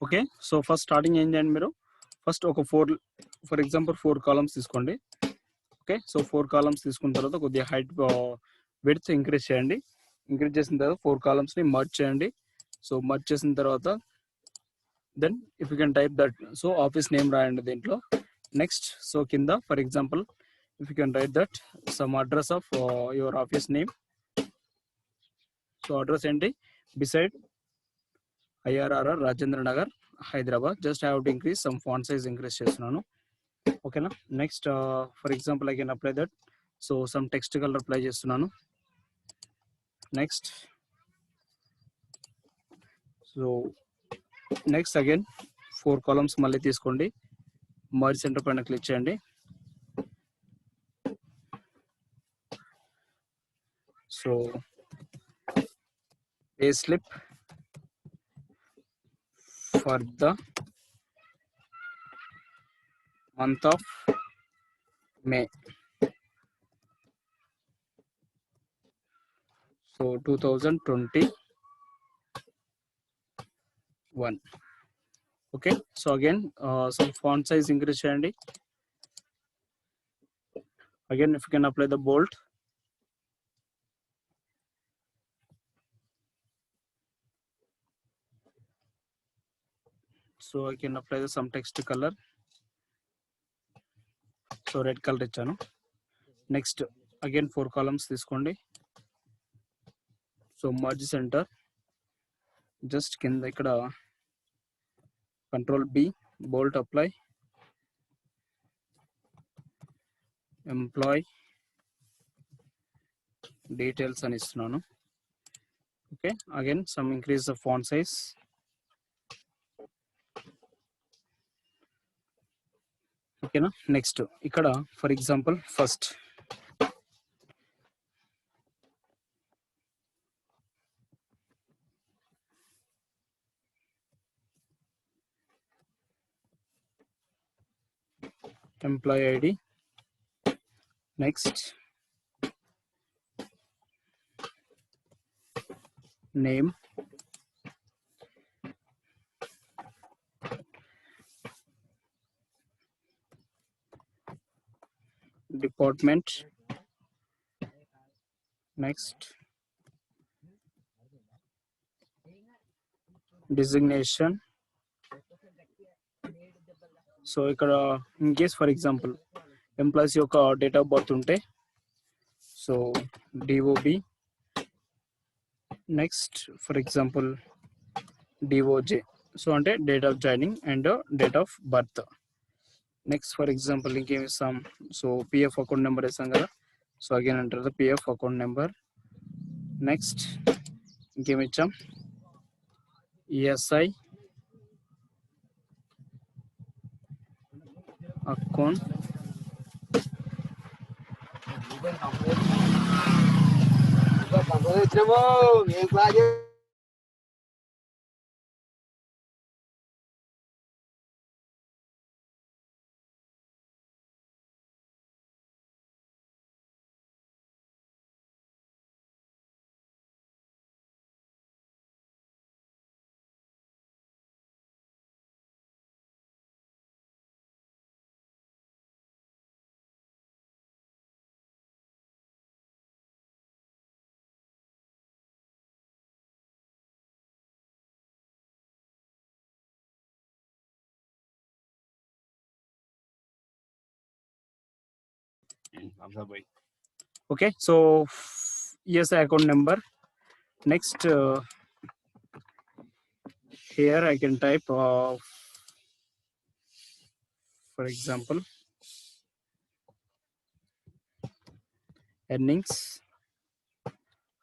Okay. So first starting ఏం చేయండి మీరు, ఫస్ట్ ఒక 4 ఫర్ ఎగ్జాంపుల్ 4 కాలమ్స్ తీసుకోండి. ఓకే. సో 4 కాలమ్స్ తీసుకున్న తర్వాత కొద్దిగా హైట్ విడ్త్ ఇంక్రీజ్ చేయండి. ఇంక్రీజ్ చేసిన తర్వాత 4 కాలమ్స్ని మర్జ్ చేయండి. సో మర్జ్ చేసిన తర్వాత then if you can type that, so office name రాయండి దీంట్లో. నెక్స్ట్ సో కింద for example if you can write that some address of your office name. So address ఏంటి, beside IRRR Rajendra Nagar Hyderabad. Just have to increase some font size increase చేస్తున్నాను. ఓకేనా. Next for example I can apply that, so some text colour apply చేస్తున్నాను. Next so next again 4 columns మళ్ళీ తీసుకోండి, merge centre పైన click చేయండి. So pay slip for the month of May, so 2021. Okay, so again some font size increase cheyandi. Again if you can apply the bold, so I can apply the some text color, so red color ichanu. Next again 4 columns తీసుకోండి. So merge centre, just కింద ఇక్కడ Control B, bold apply, employee details అని ఇస్తున్నాను. Okay, again some increase the font size. ఓకేనా. Next ఇక్కడ for example first employee ID, next name, department, next designation. So ఇక్కడ in case for example employees యొక్క date of birth ఉంటే so DOB, next for example DOJ, so అంటే date of joining and date of birth. Next for example ఇంకేమి ఇస్తాం, so PF account number ఇస్తాం కదా, so again అంటారు the PF account number. Next ఇంకేమి ఇచ్చాం, ESI account, okay, so ESI account number. Next here I can type for example earnings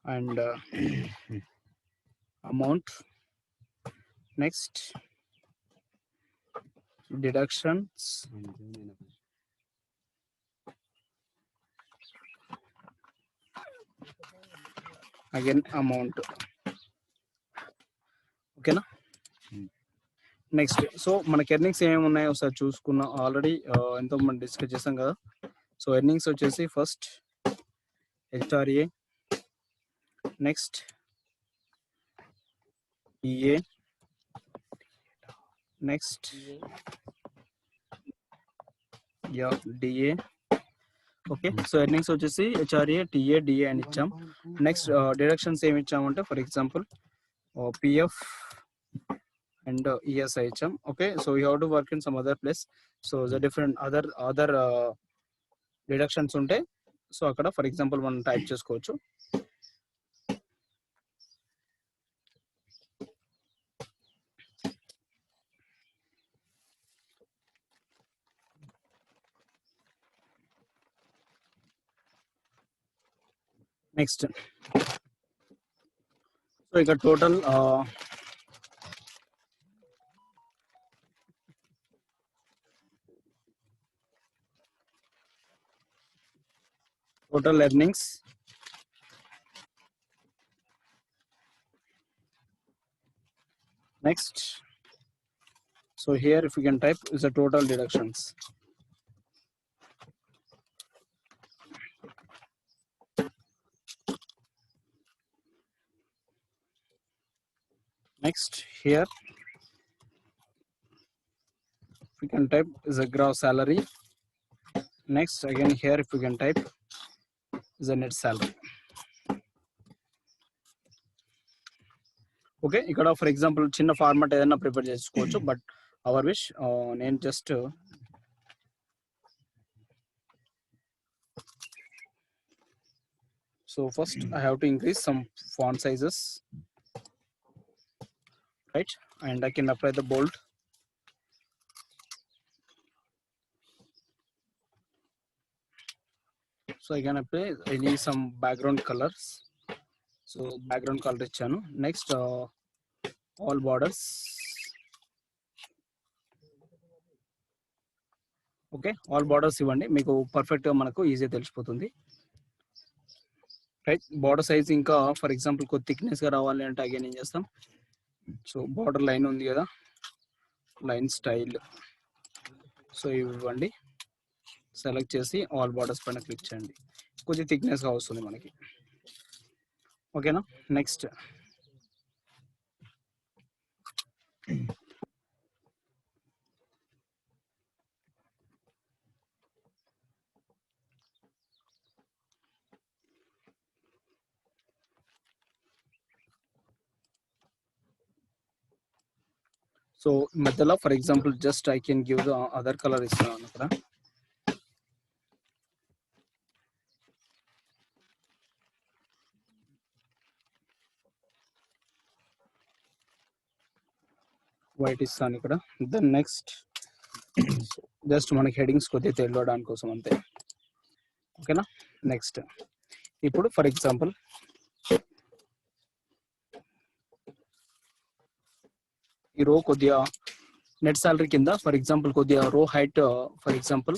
and amount. Next deductions, again amount. ఓకేనా. Next so మనకి earnings ఏమేమి ఉన్నాయో ఒకసారి చూసుకున్నాం already, ఎంతో మనం డిస్కస్ చేసాం కదా. సో ఎర్నింగ్స్ వచ్చేసి first HRA, next EA, next yeah DA. Okay, so earnings వచ్చేసి హెచ్ఆర్ఏ టీఏ డిఏ అని ఇచ్చాం. నెక్స్ట్ డిడక్షన్స్ ఏమి ఇచ్చామంటే for example PF and ESI ఇచ్చాం. Okay, so you have to work in some other place. So the different other deductions ఉంటే so అక్కడ for example మనం type చేసుకోవచ్చు. నెక్స్ట్ సో ఇక్కడ total earnings. Next, so here if you can type is the total deductions. Next, here if you can type is a gross salary. Next, again here if you can type is a net salary. Okay, ఇక్కడ for example చిన్న format ఏదైనా prepare చేసుకోవచ్చు, but our wish నేను just so first I have to increase some font sizes, right, and I can apply the bold. So I can apply any some background colors. So background color ఇచ్చాను. Next all borders. Okay, all borders ఇవ్వండి, మీకు పర్ఫెక్ట్గా మనకు ఈజీగా తెలిసిపోతుంది. Right, border size ఇంకా for example కొద్ది థిక్నెస్గా రావాలి అంటే అగైన్ ఏం చేస్తాం, సో బార్డర్ లైన్ ఉంది కదా, లైన్ స్టైల్, సో ఇవ్వండి, సెలెక్ట్ చేసి ఆల్ బార్డర్స్ పైన క్లిక్ చేయండి, కొద్ది థిక్నెస్గా వస్తుంది మనకి. ఓకేనా, నెక్స్ట్ సో మధ్యలో for example just I can give the other colour ఇస్తున్నాను అక్కడ. వైట్ ఇస్తాను ఇక్కడ. దెన్ నెక్స్ట్ జస్ట్ మనకి హెడింగ్స్ కొద్దిగా తెలియడానికి కోసం అంతే. ఓకేనా, నెక్స్ట్ ఇప్పుడు ఫర్ ఎగ్జాంపుల్ ఈ రో కొద్దిగా నెట్ సాలరీ కింద ఫర్ ఎగ్జాంపుల్ కొద్దిగా row height for example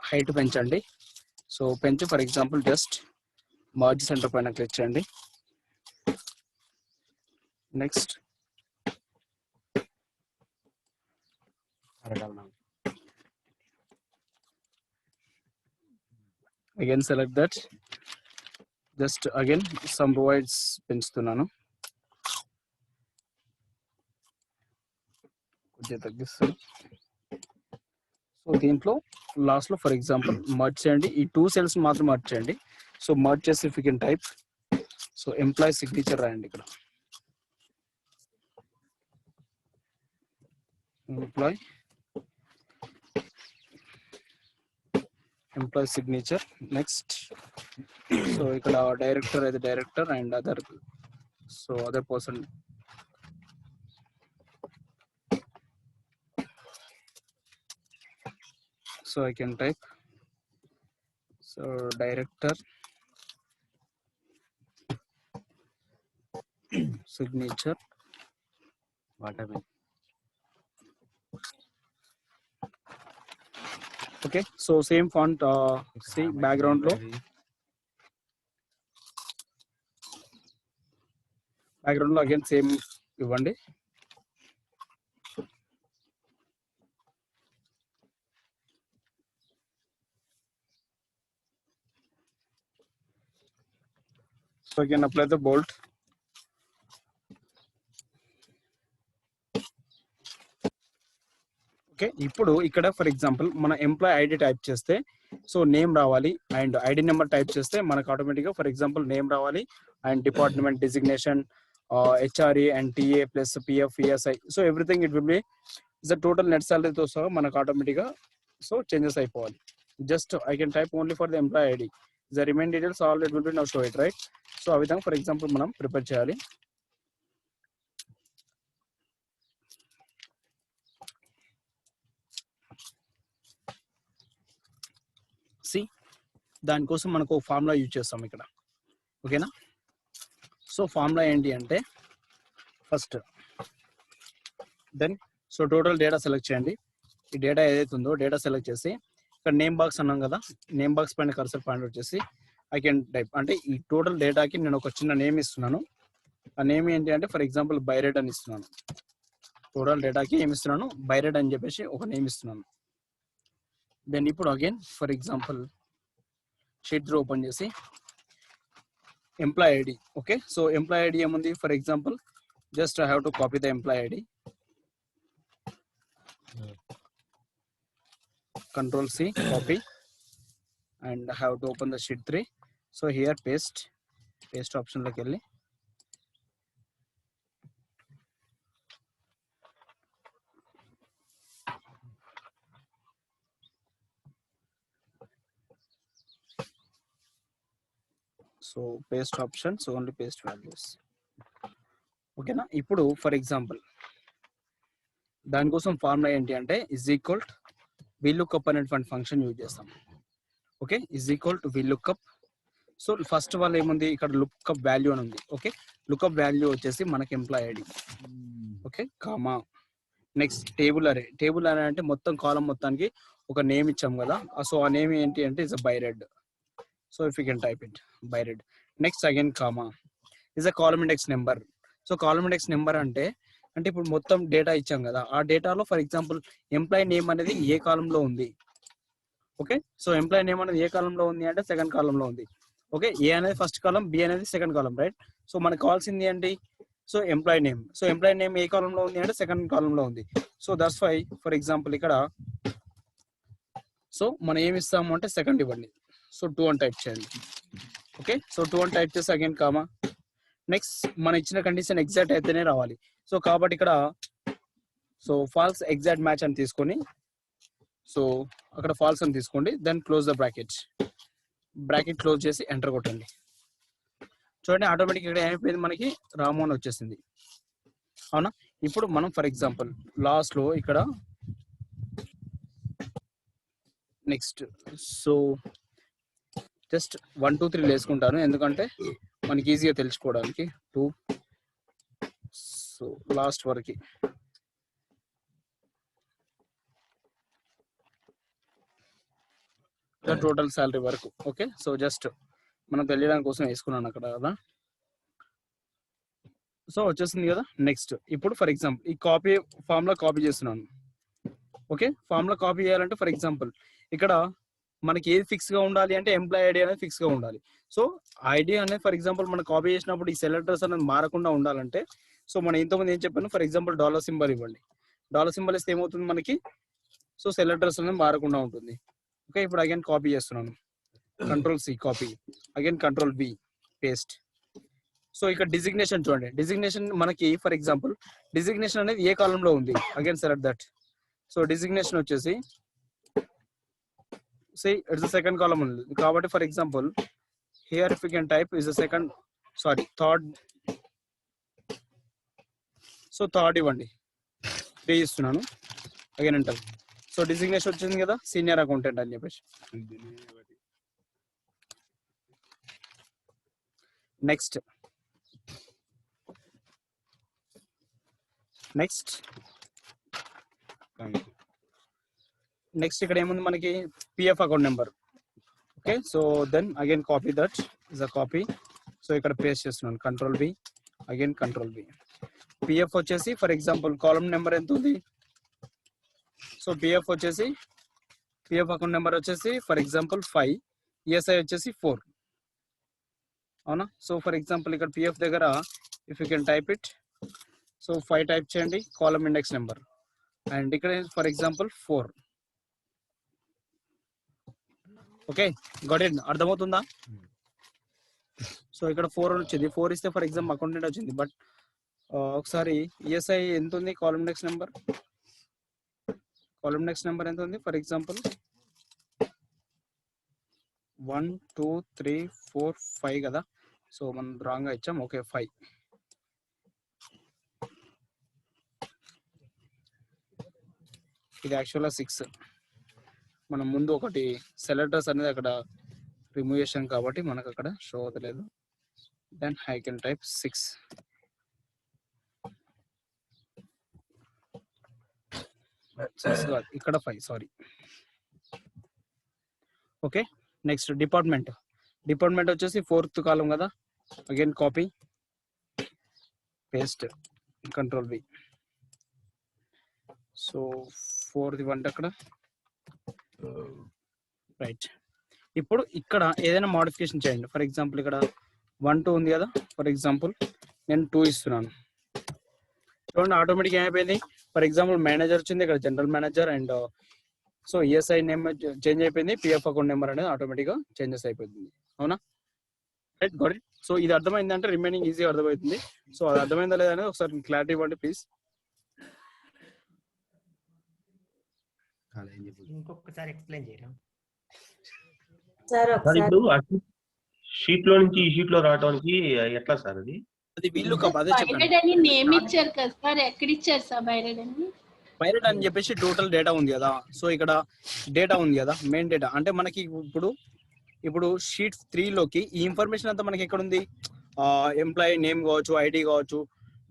height పెంచండి. సో పెంచి for example just merge centre పైన క్లిక్ చేయండి. Next again select that, just again some రోయిడ్స్ పెంచుతున్నాను, కొద్దిగా తగ్గిస్తాను. సో దీంట్లో లాస్ట్లో ఫర్ ఎగ్జాంపుల్ మర్జ్ చేయండి, ఈ 2 సెల్స్ మాత్రం మర్జ్ చేయండి. సో మర్జ్ చేసి if you can type, so employee signature రాయండి ఇక్కడ, ఎంప్లాయీ సిగ్నేచర్. నెక్స్ట్ సో ఇక్కడ డైరెక్టర్ అయితే director and other, so other person, so I can type, so director signature, whatever. Okay, so same font, see background lo again same ఇవ్వండి. So I can apply the bold. Okay, ఇప్పుడు ఇక్కడ for example మన employee ID type చేస్తే so name రావాలి and ID number type చేస్తే మనకు ఆటోమేటిక్గా for example name రావాలి and department designation HRA and TA plus PF ESI so everything it will be the total net సాలరీతో సహా మనకు ఆటోమేటిక్గా సో చేంజెస్ అయిపోవాలి. Just I can type only for the employee ID, the remain details all it will be now show it right. So ఆ విధంగా for example మనం prepare చేయాలి. C దానికోసం మనకు ఫార్ములా యూజ్ చేస్తాం ఇక్కడ, ఓకేనా. సో ఫార్ములా ఏంటి అంటే first then so total data select చేయండి. ఈ డేటా ఏదైతే ఉందో డేటా సెలెక్ట్ చేసి ఇక్కడ నేమ్ బాక్స్ అన్నాం కదా, నేమ్ బాక్స్ పైన కర్సర్ పాయింట్ వచ్చేసి ఐ కెన్ టైప్ అంటే ఈ టోటల్ డేటాకి నేను ఒక చిన్న నేమ్ ఇస్తున్నాను. ఆ నేమ్ ఏంటి అంటే ఫర్ ఎగ్జాంపుల్ బైరెడ్ అని ఇస్తున్నాను. టోటల్ డేటాకి ఏమి ఇస్తున్నాను, బైరెడ్ అని చెప్పేసి ఒక నేమ్ ఇస్తున్నాను. దెన్ ఇప్పుడు again for example sheet through open చేసి employee ID. Okay, so employee ID ఏముంది for example just I have to copy the employee ID, Control C, copy, and I have to open the sheet 3. So here paste option loki velli so paste option, so only paste values. Okay na. Ippudu for example దాని కోసం formula ఏంటి అంటే is equal to VLOOKUP అనేటువంటి function use చేస్తాం. Okay, is equal to VLOOKUP. So first వాళ్ళు ఏముంది ఇక్కడ lookup value అని ఉంది. ఓకే, లుక్అప్ వాల్యూ వచ్చేసి మనకి employee ID. Okay, comma next table array. Table array అంటే మొత్తం కాలం మొత్తానికి ఒక నేమ్ ఇచ్చాం కదా, సో ఆ నేమ్ ఏంటి అంటే is a Byreddy. So if you can type it Byreddy. Next again comma is a column index number. So column index number అంటే ఇప్పుడు మొత్తం డేటా ఇచ్చాం కదా, ఆ డేటాలో ఫర్ ఎగ్జాంపుల్ ఎంప్లాయ్ నేమ్ అనేది ఏ కాలంలో ఉంది. ఓకే, సో ఎంప్లాయ్ నేమ్ అనేది ఏ కాలంలో ఉంది అంటే సెకండ్ కాలంలో ఉంది. ఓకే, ఏ అనేది ఫస్ట్ కాలం, బి అనేది సెకండ్ కాలం, రైట్. సో మనకు కావాల్సింది ఏంటి, so employee name. So employee name ఏ కాలంలో ఉంది అంటే సెకండ్ కాలంలో ఉంది. So that's why for example ఇక్కడ సో మనం ఏమి ఇస్తాము అంటే సెకండ్ ఇవ్వండి. సో 2 అని టైప్ చేయండి. ఓకే, సో 2 అని టైప్ చేసి అగైన్ కామా. నెక్స్ట్ మన ఇచ్చిన కండిషన్ ఎగ్జాక్ట్ అయితేనే రావాలి. సో కాబట్టి ఇక్కడ సో ఫాల్స్ ఎగ్జాక్ట్ మ్యాచ్ అని తీసుకొని సో అక్కడ ఫాల్స్ అని తీసుకోండి. Then close the bracket close చేసి ఎంటర్ కొట్టండి. చూడండి ఆటోమేటిక్ ఇక్కడ ఏమైపోయింది, మనకి రాము అని వచ్చేసింది. అవునా. ఇప్పుడు మనం ఫర్ ఎగ్జాంపుల్ లాస్ట్ లో ఇక్కడ నెక్స్ట్ సో జస్ట్ 1 2 3 వేసుకుంటాను, ఎందుకంటే మనకి ఈజీగా తెలుసుకోవడానికి. 2 సో లాస్ట్ వరకు టోటల్ శాలరీ వరకు. ఓకే, సో జస్ట్ మనం తెలియడానికి కోసం వేసుకున్నాను అక్కడ కదా. సో వచ్చేసింది కదా. నెక్స్ట్ ఇప్పుడు ఫర్ ఎగ్జాంపుల్ ఈ కాపీ ఫార్ములా కాపీ చేస్తున్నాను. ఓకే, ఫార్ములా కాపీ చేయాలంటే ఫర్ ఎగ్జాంపుల్ ఇక్కడ మనకి ఏది ఫిక్స్ గా ఉండాలి అంటే ఎంప్లాయ్ ఐడి అనేది ఫిక్స్ గా ఉండాలి. సో ఐడి అనేది ఫర్ ఎగ్జాంపుల్ మనం కాపీ చేసినప్పుడు ఈ సెల్ అడ్రస్ అనేది మారకుండా ఉండాలంటే సో మనం ఇంతకుముందు ఏం చెప్పాను, ఫర్ ఎగ్జాంపుల్ డాలర్ సింబల్ ఇవ్వండి. డాలర్ సింబల్ ఇస్తే ఏమవుతుంది మనకి, సో సెల్ అడ్రస్ అనేది మారకుండా ఉంటుంది. ఓకే, ఇప్పుడు అగైన్ కాపీ చేస్తున్నాను. Control C copy, again Control V paste. So ఇక్కడ డిజిగ్నేషన్ చూడండి, డిజిగ్నేషన్ మనకి ఫర్ ఎగ్జాంపుల్ డిజిగ్నేషన్ అనేది ఏ కాలంలో ఉంది, again select that. So designation వచ్చేసి see it's the second column only, కాబట్టి for example here if you can type is the third. So third ఇవ్వండి, 3 ఇస్తున్నాను, అగైన్ ఎంటర్. సో డిజిగ్నేషన్ వచ్చింది కదా సీనియర్ అకౌంటెంట్ అని చెప్పేసి. నెక్స్ట్ ఇక్కడ ఏముంది మనకి PF account number. Okay, so then again copy that is a copy. So ఇక్కడ పేస్ట్ చేస్తున్నాను. Control V అగైన్ Control V. పిఎఫ్ వచ్చేసి ఫర్ ఎగ్జాంపుల్ కాలమ్ నెంబర్ ఎంత ఉంది, సో పిఎఫ్ వచ్చేసి పిఎఫ్ అకౌంట్ నెంబర్ వచ్చేసి ఫర్ ఎగ్జాంపుల్ 5, ఈఎస్ఐ వచ్చేసి 4. అవునా. సో ఫర్ ఎగ్జాంపుల్ ఇక్కడ పిఎఫ్ దగ్గర if you can type it, so 5 type చేయండి, కాలమ్ ఇండెక్స్ నెంబర్ అండ్ ఇక్కడ for example 4. Okay, got it? అర్థమవుతుందా? సో ఇక్కడ 4 వచ్చింది, 4 ఇస్తే ఫర్ ఎగ్జాంపుల్ అకౌంటెంట్ వచ్చింది. బట్ ఒకసారి ఈఎస్ఐ ఎంత ఉంది, కాలమ్ నెక్స్ట్ నెంబర్ ఎంత ఉంది? ఫర్ ఎగ్జాంపుల్ 1 2 3 4 5 కదా. సో మనం రాంగ్ గా ఇచ్చాం. ఓకే 5. ఇది యాక్చువల్గా 6. మనం ముందు ఒకటి సెలెక్టర్స్ అనేది అక్కడ రిమూవ్ చేసాం కాబట్టి మనకు అక్కడ షో అవ్వలేదు. Then I can type 6. ఇక్కడ 5, సారీ. ఓకే, నెక్స్ట్ డిపార్ట్మెంట్ వచ్చేసి 4th కాలం కదా. Again copy paste control V. So 4th వంట అక్కడ రైట్. ఇప్పుడు ఇక్కడ ఏదైనా మోడిఫికేషన్ చేయండి. ఫర్ ఎగ్జాంపుల్ ఇక్కడ 1 2 ఉంది కదా. ఫర్ ఎగ్జాంపుల్ నేను 2 ఇస్తున్నాను. చూడండి ఆటోమేటిక్ ఏమైపోయింది. ఫర్ ఎగ్జాంపుల్ మేనేజర్ వచ్చింది, ఇక్కడ general manager. And so ESI name change అయిపోయింది, పిఎఫ్ అకౌంట్ నెంబర్ అనేది ఆటోమేటిక్గా చేంజెస్ అయిపోతుంది. అవునా? Right, got it. సో ఇది అర్థమైంది అంటే రిమైనింగ్ ఈజీ అర్థమవుతుంది. సో అది అర్థమైందా లేదా అనేది ఒకసారి క్లారిటీ ఇవ్వండి ప్లీజ్. ఇంకొకసారి ఎక్స్ప్లెయిన్ చేయరా సార్? ఇప్పుడు షీట్ లో నుంచి ఈ షీట్ లో రావడానికి ఎట్లా సార్ అది? అది వీళ్ళు అదే బైరెడ్ అని నేమ్ ఇచ్చారు కదా సార్, ఎక్కడ ఇచ్చారు సార్ బైరెడ్ అని? బైరెడ్ అని చెప్పేసి టోటల్ డేటా ఉంది కదా. సో ఇక్కడ డేటా ఉంది కదా, మెయిన్ డేటా. అంటే మనకి ఇప్పుడు షీట్ 3లోకి ఈ ఇన్ఫర్మేషన్ అంతా మనకి ఎక్కడ ఉంది? ఎంప్లాయీ నేమ్ కావచ్చు, ఐడి కావచ్చు,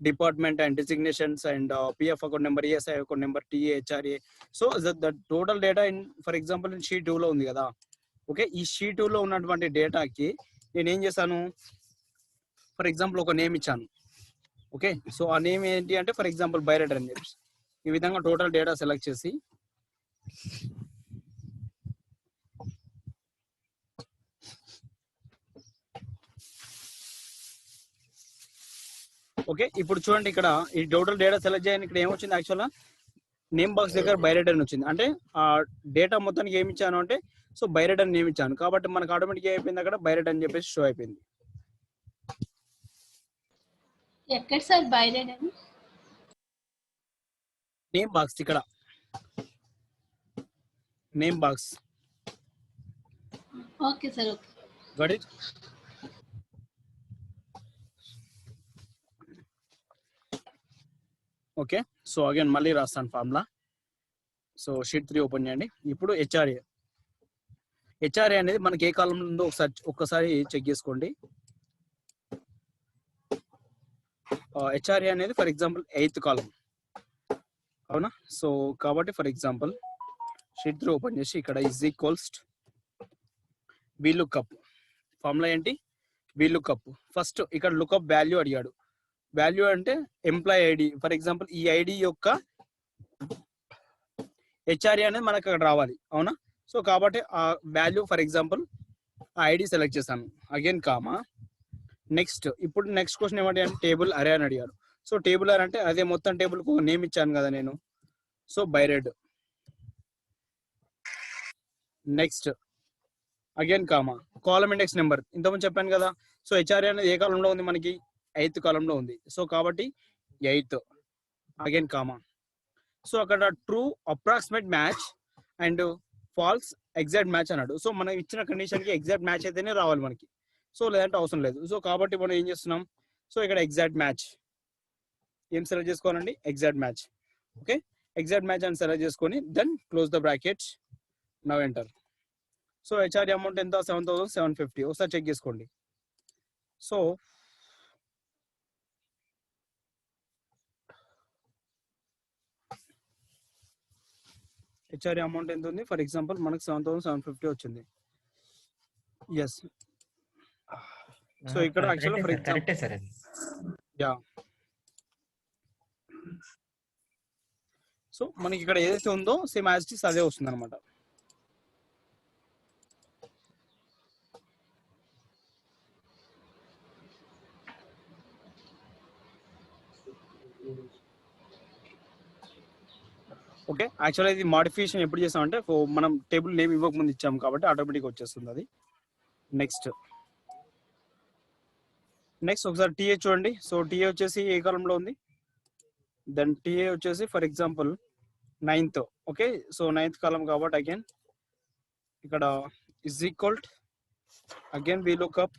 department and designations and PF account number, ESI account number, TA, HRA. So the total data in for example in sheet 2లో ఉంది కదా. ఓకే, ఈ షీట్ 2లో ఉన్నటువంటి డేటాకి నేను ఏం చేశాను? ఫర్ ఎగ్జాంపుల్ ఒక నేమ్ ఇచ్చాను. ఓకే, సో ఆ నేమ్ ఏంటి అంటే ఫర్ ఎగ్జాంపుల్ బైరెడ్ అని చెప్పి ఈ విధంగా టోటల్ డేటా సెలెక్ట్ చేసి ఓకే, ఇప్పుడు చూడండి ఇక్కడ ఈ టోటల్ డేటా సెలెక్ట్ చేయని ఇక్కడ ఏమొచ్చింది? యాక్చువల్గా నేమ్ బాక్స్ దగ్గర బైరెడ్ అని వచ్చింది. అంటే ఆ డేటా మొత్తానికి ఏమి ఇచ్చాను అంటే సో బైరెడ్ అని నేమ్ ఇచ్చాను కాబట్టి మనకు ఆటోమేటిక్ అయిపోయింది, అక్కడ బైరెడ్ అని చెప్పేసి షో అయిపోయింది. ఎక్కడ సార్ బైరెడ్ అని? నేమ్ బాక్స్, ఇక్కడ name box. Okay sir, okay. Got it? Okay, so again మళ్ళీ రాస్తాను ఫార్ములా. సో షీట్ 3 ఓపెన్ చేయండి. ఇప్పుడు హెచ్ఆర్ఏ అనేది మనకి ఏ కాలంలో ఉందో ఒక్కసారి చెక్ చేసుకోండి. హెచ్ఆర్ఏ అనేది ఫర్ ఎగ్జాంపుల్ 8th కాలం, అవునా? సో కాబట్టి ఫర్ ఎగ్జాంపుల్ షీట్ 3 ఓపెన్ చేసి ఇక్కడ ఈజ్ ఈక్వల్స్ VLOOKUP. ఫార్ములా ఏంటి? VLOOKUP. ఫస్ట్ ఇక్కడ లుకప్ వాల్యూ అడిగాడు. వాల్యూ అంటే ఎంప్లాయీ ఐడి. ఫర్ ఎగ్జాంపుల్ ఈ ఐడి యొక్క హెచ్ఆర్ఏ అనేది మనకు అక్కడ రావాలి, అవునా? సో కాబట్టి ఆ వాల్యూ ఫర్ ఎగ్జాంపుల్ ఆ ఐడి సెలెక్ట్ చేశాను. Again comma next. ఇప్పుడు నెక్స్ట్ క్వశ్చన్ ఏమంటే టేబుల్ అరే అని అడిగారు. సో టేబుల్ అరే అంటే అదే మొత్తం టేబుల్కు ఒక నేమ్ ఇచ్చాను కదా నేను. So Byreddy. Next again comma column index number ఇంతకుముందు చెప్పాను కదా. సో హెచ్ఆర్ఏ అనేది ఏ కాలంలో ఉంది? మనకి 8th కాలంలో ఉంది. సో కాబట్టి 8th. Again comma. సో అక్కడ true approximate match and false exact match అన్నాడు. సో మనం ఇచ్చిన కండిషన్కి ఎగ్జాక్ట్ మ్యాచ్ అయితేనే రావాలి మనకి. సో లేదంటే అవసరం లేదు. సో కాబట్టి మనం ఏం చేస్తున్నాం? సో ఇక్కడ ఎగ్జాక్ట్ మ్యాచ్ ఏం సెలెక్ట్ చేసుకోవాలండి? Exact match. Okay, exact match అని సెలెక్ట్ చేసుకొని then close the bracket. Now enter. So HRA amount ఎంత? 7,750. ఒకసారి చెక్ చేసుకోండి. సో హెచ్ఆర్ఏ అమౌంట్ ఎంత ఉంది? ఫర్ ఎగ్జాంపుల్ మనకు 7,750 వచ్చింది. ఎస్. సో ఇక్కడ యాక్చువల్గా ఫర్ ఎగ్జాంపుల్ యా. సో మనకి ఇక్కడ ఏదైతే ఉందో సేమ్ యాజ్ ఇట్ ఈస్ అదే వస్తుంది అనమాట. ఓకే, యాక్చువల్గా ఇది మాడిఫికేషన్ ఎప్పుడు చేసామంటే మనం టేబుల్ నేమ్ ఇవ్వక ముందు ఇచ్చాము కాబట్టి ఆటోమేటిక్ వచ్చేస్తుంది అది. నెక్స్ట్ ఒకసారి టీఏ చూడండి. సో టీఏ వచ్చేసి ఏ కాలంలో ఉంది, దెన్ టీఏ వచ్చేసి for example 9th. Okay, so 9th column కాబట్టి అగైన్ ఇక్కడ is equal again V lookup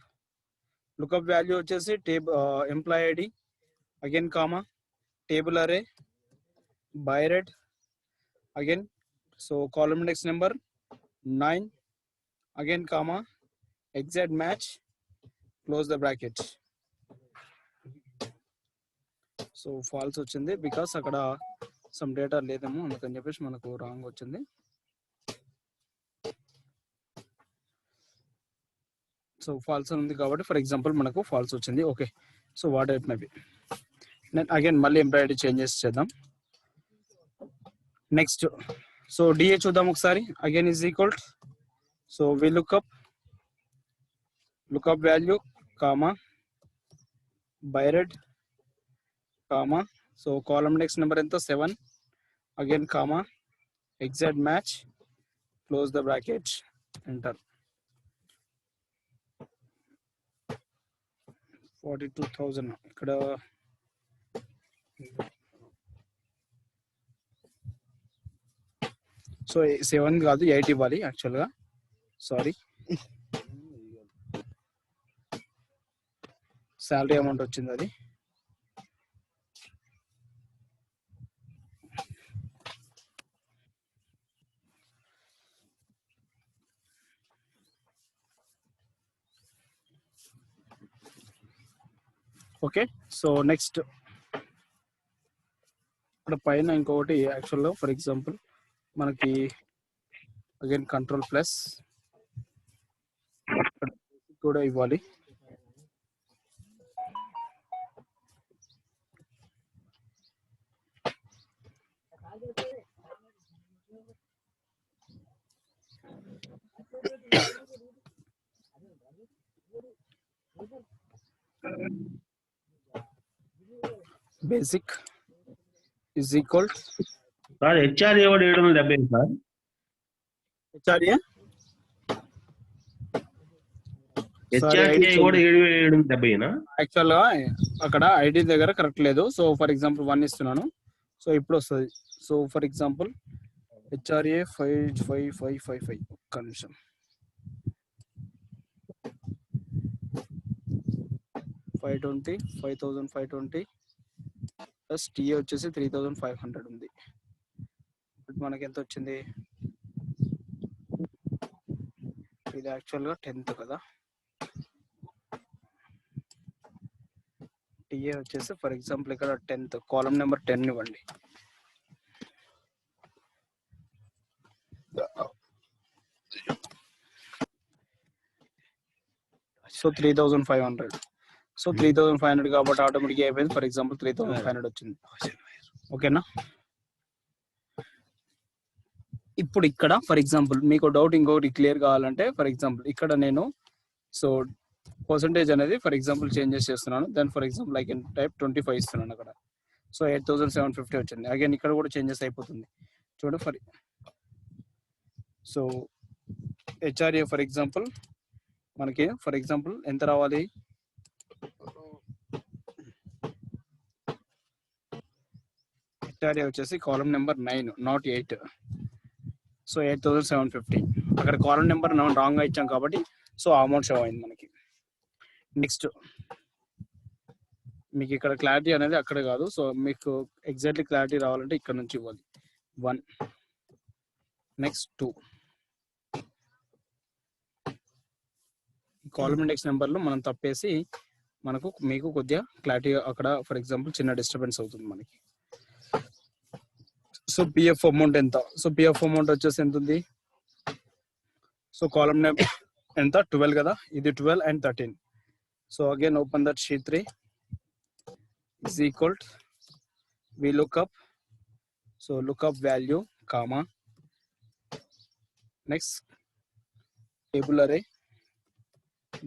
value వచ్చేసి employee ID again comma table array బైరెడ్ again, so column index number 9 again comma exact match close the bracket. So false వచ్చింది because అక్కడ some data లేదేమో అందుకని చెప్పేసి మనకు రాంగ్ వచ్చింది. సో ఫాల్స్ ఉంది కాబట్టి ఫర్ ఎగ్జాంపుల్ మనకు ఫాల్స్ వచ్చింది. Okay, so what it may be. నేను అగైన్ మళ్ళీ ఎంప్లాయ్ చేంజెస్ చేద్దాం. నెక్స్ట్ సో డిఏ చూద్దాం ఒకసారి. Again is equal, so V lookup value comma బైరెడ్ comma so column index number ఎంత 7 again comma exact match close the bracket enter. 42,000 ఇక్కడ so 7 కాదు 8 ఇవ్వాలి యాక్చువల్గా, సారీ. శాలరీ అమౌంట్ వచ్చింది అది. ఓకే, సో నెక్స్ట్ ఇక్కడ పైన ఇంకొకటి యాక్చువల్గా ఫర్ ఎగ్జాంపుల్ మనకి అగైన్ కంట్రోల్ ప్లస్ కూడా ఇవ్వాలి. Basic is equal sir HRA కూడా 770 సార్. హెచ్ఆర్ఏ హెచ్ఆర్ఏ కూడా 770 యాక్చువల్ గా అక్కడ ఐడి దగ్గర కరెక్ట్ లేదు. సో ఫర్ ఎగ్జాంపుల్ 1 ఇస్తున్నాను, సో ఇప్పుడు వస్తుంది. సో ఫర్ ఎగ్జాంపుల్ హెచ్ఆర్ఏ 5555 ఒక్క నిమిషం. 520 ప్లస్ టీఏ వచ్చేసి 3500 ఉంది. ఇప్పుడు మనకి ఎంత వచ్చింది, ఇది యాక్చువల్గా 10th కదా. టీఏ వచ్చేసి ఫర్ ఎగ్జాంపుల్ ఇక్కడ 10th కాలమ్ నెంబర్ 10 ఇవ్వండి. సో 3500, సో 3500 కాబట్టి ఆటోమేటిక్ అయిపోయింది. ఫర్ ఎగ్జాంపుల్ 3500 వచ్చింది. ఓకేనా. ఇప్పుడు ఇక్కడ ఫర్ ఎగ్జాంపుల్ మీకు డౌట్ ఇంకొకటి క్లియర్ కావాలంటే ఫర్ ఎగ్జాంపుల్ ఇక్కడ నేను సో పర్సంటేజ్ అనేది ఫర్ ఎగ్జాంపుల్ చేంజెస్ చేస్తున్నాను. Then for example I can type 25 ఇస్తున్నాను అక్కడ. సో 8750 వచ్చింది. అగైన్ ఇక్కడ కూడా చేంజెస్ అయిపోతుంది చూడు. సో హెచ్ఆర్ఏ ఫర్ ఎగ్జాంపుల్ మనకి ఫర్ ఎగ్జాంపుల్ ఎంత రావాలి, హెచ్ఆర్ఏ వచ్చేసి కాలమ్ నెంబర్ 9 నాట్ 8. సో 8750 అక్కడ కాలమ్ నెంబర్ రాంగ్ గా ఇచ్చాం కాబట్టి సో అమౌంట్ షో అయింది మనకి. నెక్స్ట్ మీకు ఇక్కడ క్లారిటీ అనేది అక్కడ కాదు. సో మీకు ఎగ్జాక్ట్లీ క్లారిటీ రావాలంటే ఇక్కడ నుంచి ఇవ్వాలి 1. నెక్స్ట్ 2 కాలమ్ ఇండెక్స్ నెంబర్లో మనం తప్పేసి మీకు కొద్దిగా క్లారిటీ అక్కడ ఫర్ ఎగ్జాంపుల్ చిన్న డిస్టర్బెన్స్ అవుతుంది మనకి. సో పిఎఫ్ అమౌంట్ ఎంత, సో పిఎఫ్ అమౌంట్ వచ్చేసి ఎంత ఉంది, సో కాలమ్ నెంబర్ ఎంత 12 కదా, ఇది 12 and 13. So again open that sheet 3 is equal to, we look up, so look up value comma next table array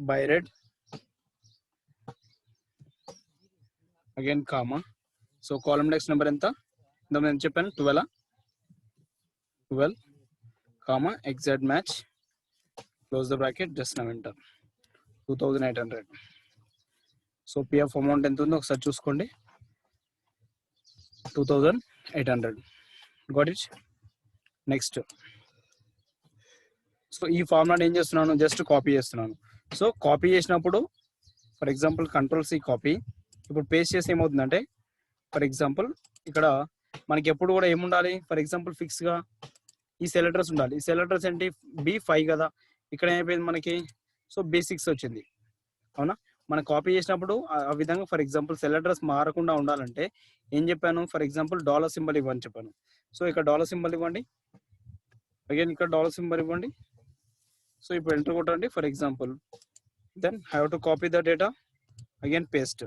by red again comma, so column index number ఎంత ఇంత నేను చెప్పాను 12. 12 comma exact match, close the bracket, just now enter 2800. So PF amount ఎంత ఉందో ఒకసారి చూసుకోండి, 2800. Got it. Next, so ఈ formula ఏం చేస్తున్నాను, జస్ట్ కాపీ చేస్తున్నాను. సో కాపీ చేసినప్పుడు ఫర్ ఎగ్జాంపుల్ కంట్రోల్-C కాపీ, ఇప్పుడు పేస్ట్ చేసి ఏమవుతుందంటే ఫర్ ఎగ్జాంపుల్ ఇక్కడ మనకి ఎప్పుడు కూడా ఏముండాలి, ఫర్ ఎగ్జాంపుల్ ఫిక్స్గా ఈ సెల్ అడ్రస్ ఉండాలి. ఈ సెల్ అడ్రస్ ఏంటి, B5 కదా, ఇక్కడ ఏమైపోయింది మనకి, సో B6 వచ్చింది. అవునా, మనం కాపీ చేసినప్పుడు ఆ విధంగా ఫర్ ఎగ్జాంపుల్ సెల్ అడ్రస్ మారకుండా ఉండాలంటే ఏం చెప్పాను, ఫర్ ఎగ్జాంపుల్ డాలర్ సింబల్ ఇవ్వని చెప్పాను. సో ఇక్కడ డాలర్ సింబల్ ఇవ్వండి, అగైన్ ఇక్కడ డాలర్ సింబల్ ఇవ్వండి. సో ఇప్పుడు ఎంటర్ కొట్టండి for example, then have to copy the data, again paste.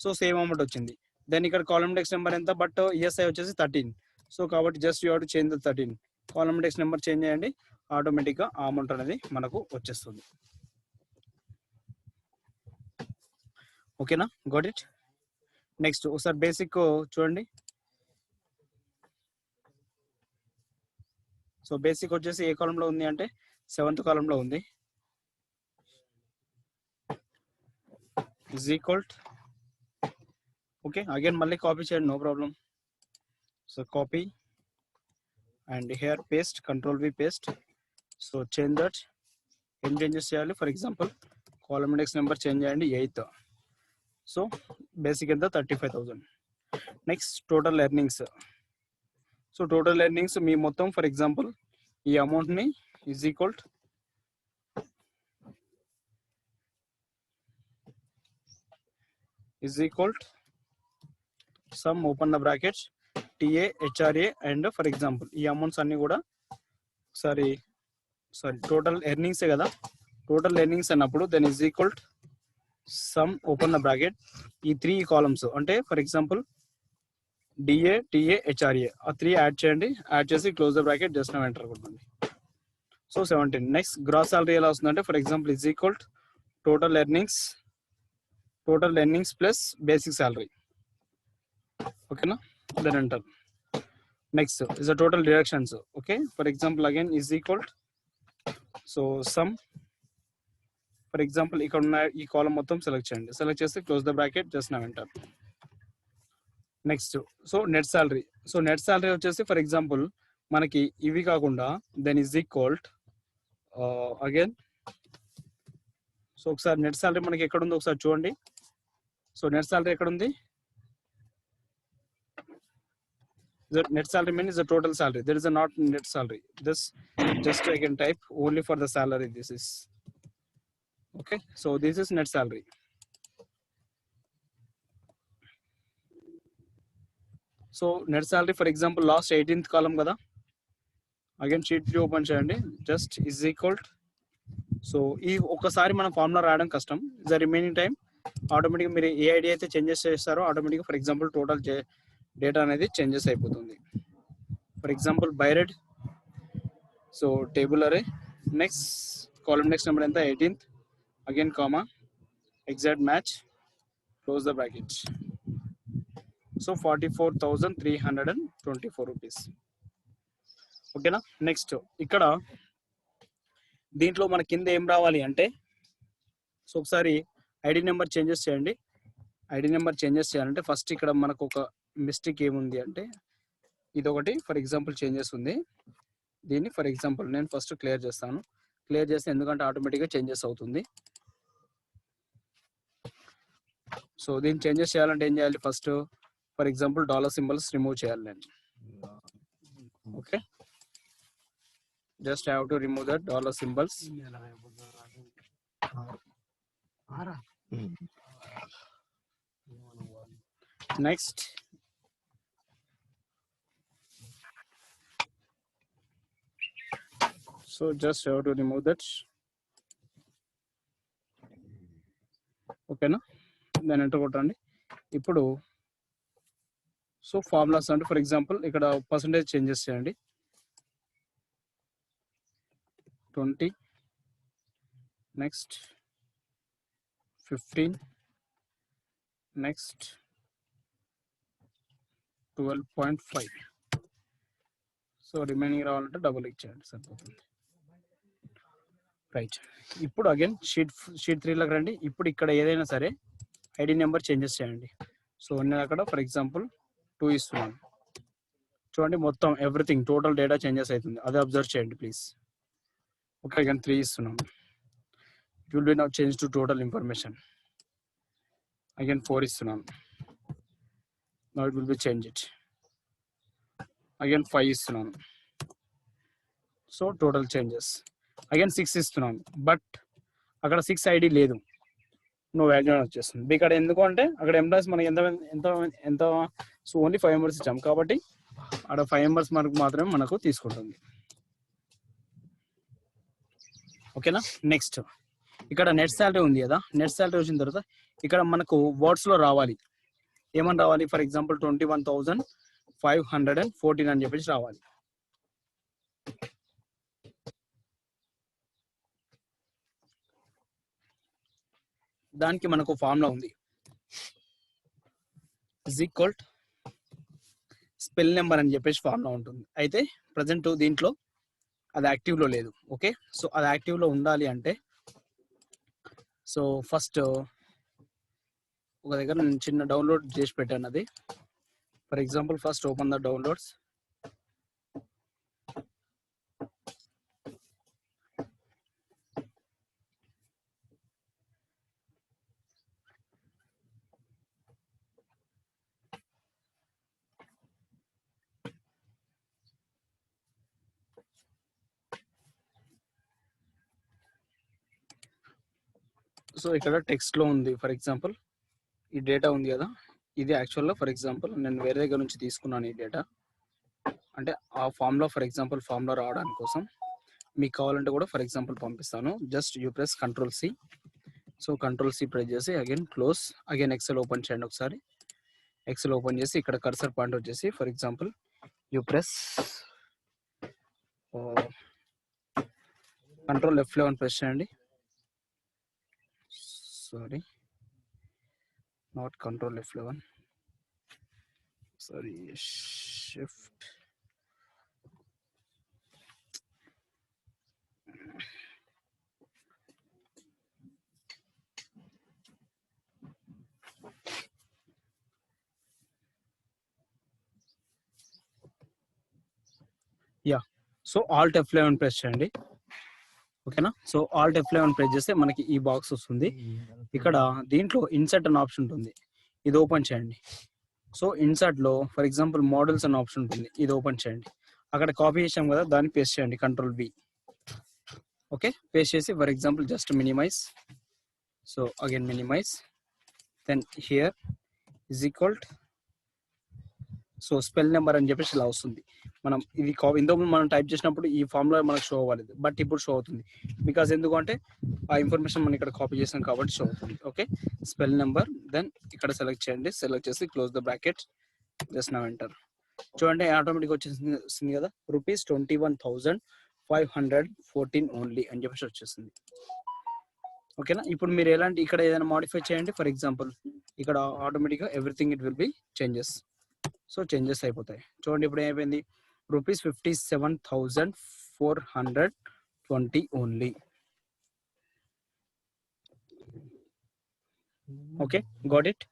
So same amount వచ్చింది. దెన్ ఇక్కడ కాలమ్ ఇండెక్స్ నెంబర్ ఎంత, బట్ ESI వచ్చేసి 13. సో కాబట్టి just you have to change the 13. Column index number change చేయండి, ఆటోమేటిక్గా ఆ amount అనేది మనకు వచ్చేస్తుంది. ఓకేనా, గాట్ ఇట్. నెక్స్ట్ ఒకసారి బేసిక్ చూడండి. సో బేసిక్ వచ్చేసి ఏ కాలంలో ఉంది అంటే 7th కాలంలో ఉంది. ఈజ్ ఈక్వల్, ఓకే, అగైన్ మళ్ళీ కాపీ చేయండి, no problem. So copy and here paste, కంట్రోల్-V పేస్ట్. సో చేంజ్ దట్, ఏం చేంజెస్ చేయాలి, for example column index number change చేయండి 8th. సో బేసిక్ ఎంత 35,000. Next total earnings. So total earnings మీ మొత్తం for example ఈ అమౌంట్ని is equal sum open the brackets TA HRA and for example ఈ amounts అన్ని కూడా సారీ టోటల్ ఎర్నింగ్సే కదా, టోటల్ ఎర్నింగ్స్ అన్నప్పుడు then is equal sum open the bracket ఈ 3 కాలమ్స్ అంటే for example DA TA HRA ఆ 3 యాడ్ చేయండి, యాడ్ చేసి close the bracket, just now enter కొట్టండి. సో 17. నెక్స్ట్ గ్రాస్ సాలరీ ఎలా వస్తుందంటే for example is equal total earnings plus basic salary. ఓకేనా, then enter. Next is the total deductions. Okay, for example again is equal so sum for example ఇక్కడ ఉన్న ఈ column మొత్తం select చేయండి, select చేసి close the bracket, just now enter. Next so net salary. So net salary వచ్చేసి for example మనకి ఇవి కాకుండా then is equal again. So ఒకసారి నెట్ సాలరీ మనకి ఎక్కడ ఉందో ఒకసారి చూడండి. సో నెట్ సాలరీ ఎక్కడ ఉంది, net salary means the total salary. There is a not net salary. This just I can type only for the salary. This is okay. So this is net salary. So net salary for example last 18th column kada. Again sheet 3 open cheyandi. Just is equal. So ee ఒకసారి మనం formula రాయడం కష్టం. The remaining time automatically మీరు ఏ ID అయితే changes చేస్తారో ఆటోమేటిక్గా for example total data అనేది changes అయిపోతుంది. ఫర్ ఎగ్జాంపుల్ బైరెడ్, so table array, next column next number ఎంత 18th, again comma exact match, close the bracket. So 44,324 rupees. ఓకేనా. నెక్స్ట్ ఇక్కడ దీంట్లో మన కింద ఏం రావాలి అంటే సో ఒకసారి ఐడి నెంబర్ చేంజెస్ చేయండి. ఐడి నెంబర్ చేంజెస్ చేయాలంటే ఫస్ట్ ఇక్కడ మనకు ఒక మిస్టేక్ ఏముంది అంటే ఇదొకటి ఫర్ ఎగ్జాంపుల్ చేంజెస్ ఉంది. దీన్ని ఫర్ ఎగ్జాంపుల్ నేను ఫస్ట్ క్లియర్ చేస్తాను. క్లియర్ చేస్తే ఎందుకంటే ఆటోమేటిక్గా చేంజెస్ అవుతుంది. సో దీన్ని చేంజెస్ చేయాలంటే ఏం చేయాలి, first for example dollar symbols remove చేయాలి నేను. Okay, just have to remove that dollar symbols. Next so just have to remove that. ఓకేనా, దాన్ని ఎంటర్ కొట్టండి. ఇప్పుడు సో ఫార్ములాస్ అంటే ఫర్ ఎగ్జాంపుల్ ఇక్కడ పర్సంటేజ్ చేంజెస్ చేయండి. 20, నెక్స్ట్ 15, నెక్స్ట్ 12.5. సో రిమైనింగ్ రావాలంటే డబుల్ ఇచ్చేయండి సరిపోతుంది. రైట్, ఇప్పుడు అగైన్ షీట్ 3లోకి రండి. ఇప్పుడు ఇక్కడ ఏదైనా సరే ఐడి నెంబర్ చేంజెస్ చేయండి. సో నేను అక్కడ ఫర్ ఎగ్జాంపుల్ 2 ఇస్తున్నాను. చూడండి మొత్తం ఎవ్రీథింగ్ టోటల్ డేటా చేంజెస్ అవుతుంది, అదే అబ్జర్వ్ చేయండి ప్లీజ్. ఓకే, అగైన్ 3 ఇస్తున్నాను. It will be now change to total information. Again 4 ఇస్తున్నాను. Now it will B change it. Again 5 ఇస్తున్నాను. So total changes. అగైన్ 6 ఇస్తున్నాను, బట్ అక్కడ 6 ఐడి లేదు, నో వాల్యూ అని వచ్చేస్తుంది. ఇక్కడ ఎందుకు అంటే అక్కడ ఎంప్లాయీస్ మనకి ఎంత ఎంత ఎంత సో ఓన్లీ 5 మెంబర్స్ ఇచ్చాం కాబట్టి అక్కడ 5 మెంబర్స్ మనకు మాత్రమే మనకు తీసుకుంటుంది. ఓకేనా. నెక్స్ట్ ఇక్కడ నెట్ శాలరీ ఉంది కదా, నెట్ శాలరీ వచ్చిన తర్వాత ఇక్కడ మనకు వర్డ్స్ లో రావాలి. ఏమని రావాలి? ఫర్ ఎగ్జాంపుల్ 21,514 అని చెప్పేసి రావాలి. దానికి మనకు ఫార్ములా ఉంది, ఇజ్ ఈక్వల్ స్పెల్ నెంబర్ అని చెప్పేసి ఫార్ములా ఉంటుంది. అయితే ప్రజెంట్ దీంట్లో అది యాక్టివ్ లో లేదు. ఓకే, సో అది యాక్టివ్ లో ఉండాలి అంటే సో ఫస్ట్ ఒక దగ్గర నేను చిన్న డౌన్లోడ్ చేసి పెట్టాను. అది for example first open the downloads. So ఇక్కడ టెక్స్ట్ లో ఉంది. ఫర్ ఎగ్జాంపుల్ ఈ డేటా ఉంది కదా, ఇది యాక్చువల్గా ఫర్ ఎగ్జాంపుల్ నేను వేరే దగ్గర నుంచి తీసుకున్నాను ఈ డేటా. అంటే ఆ ఫామ్లో ఫర్ ఎగ్జాంపుల్ ఫామ్లో రావడానికి కోసం మీకు కావాలంటే కూడా ఫర్ ఎగ్జాంపుల్ పంపిస్తాను. Just you press Ctrl+C. So Ctrl+C press చేసి again close. Again excel open చేయండి ఒకసారి. ఎక్సెల్ ఓపెన్ చేసి ఇక్కడ కర్సర్ పాయింట్ వచ్చేసి for example you press Ctrl F11 press చేయండి. Sorry, not Ctrl F11, sorry, shift. Yeah, so Alt F11 press చేయండి. ఓకేనా. So Alt F11 press చేస్తే మనకి ఈ బాక్స్ వస్తుంది. ఇక్కడ దీంట్లో ఇన్సర్ట్ అనే ఆప్షన్ ఉంటుంది, ఇది ఓపెన్ చేయండి. సో ఇన్సర్ట్ లో ఫర్ ఎగ్జాంపుల్ మోడల్స్ అనే ఆప్షన్ ఉంటుంది, ఇది ఓపెన్ చేయండి. అక్కడ కాపీ చేసాం కదా, దాన్ని పేస్ట్ చేయండి Ctrl+V. ఓకే, పేస్ట్ చేసి for example just minimize. So again minimize, then here is equal so spell number అని చెప్పేసి ఇలా వస్తుంది. మనం ఇది ఇంతకు మనం టైప్ చేసినప్పుడు ఈ ఫార్ములా మనకు షో అవ్వాలి, బట్ ఇప్పుడు షో అవుతుంది. బికాస్ ఎందుకంటే ఆ ఇన్ఫర్మేషన్ మనం ఇక్కడ కాపీ చేసాం కాబట్టి షో అవుతుంది. ఓకే, స్పెల్ నెంబర్, దెన్ ఇక్కడ సెలెక్ట్ చేయండి. సెలెక్ట్ చేసి close the bracket, just now enter. చూడండి ఆటోమేటిక్ వచ్చేసింది కదా, ₹21,514 ఓన్లీ అని చెప్పేసి వచ్చేసింది. ఓకేనా. ఇప్పుడు మీరు ఎలాంటి ఇక్కడ ఏదైనా మాడిఫై చేయండి. ఫర్ ఎగ్జాంపుల్ ఇక్కడ ఆటోమేటిక్గా everything it will B changes. So changes అయిపోతాయి. చూడండి ఇప్పుడు ఏమైపోయింది, ₹57,420 ఓన్లీ. Okay, got it.